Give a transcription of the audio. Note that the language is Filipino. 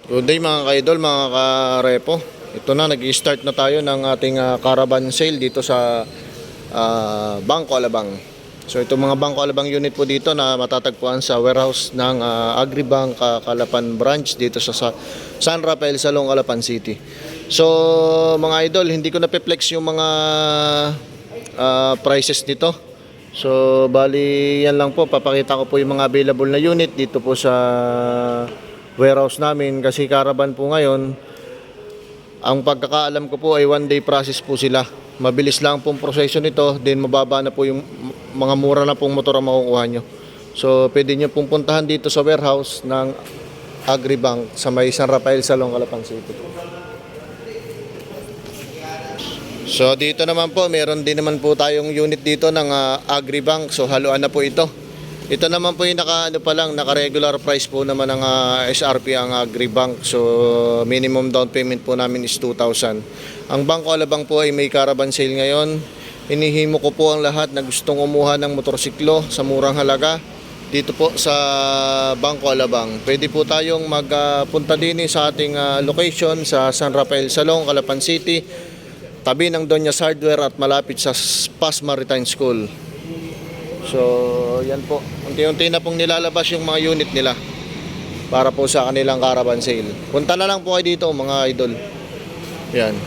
Good day mga ka-idol, mga ka-repo. Ito na, nag-i-start na tayo ng ating caravan sale dito sa Bangko Alabang. So ito mga Bangko Alabang unit po dito na matatagpuan sa warehouse ng Agribank Calapan branch dito sa San Rafael Salong, Calapan City. So mga idol, hindi ko na-flex yung mga prices nito. So bali yan lang po, papakita ko po yung mga available na unit dito po sa warehouse namin, kasi caravan po ngayon, ang pagkakaalam ko po ay 1-day process po sila. Mabilis lang pong proseso nito, then mababa na po yung mga mura na pong motor ang makukuha nyo. So pwede nyo pong puntahan dito sa warehouse ng Agribank sa may San Rafael Salong, Calapan City. So dito naman po, meron din naman po tayong unit dito ng Agribank. So haluan na po ito. Ito naman po yung naka-regular price po naman ng SRP ang Agribank. So minimum down payment po namin is 2,000. Ang Bangko Alabang po ay may caravan sale ngayon. Hinihimo ko po ang lahat na gustong umuha ng motorsiklo sa murang halaga dito po sa Bangko Alabang. Pwede po tayong magpunta din sa ating location sa San Rafael Salong, Calapan City, tabi ng Donya's Hardware at malapit sa Paz Maritime School. So yan po, unti-unti na pong nilalabas yung mga unit nila para po sa kanilang caravan sale. Punta na lang po kayo dito mga idol. Yan.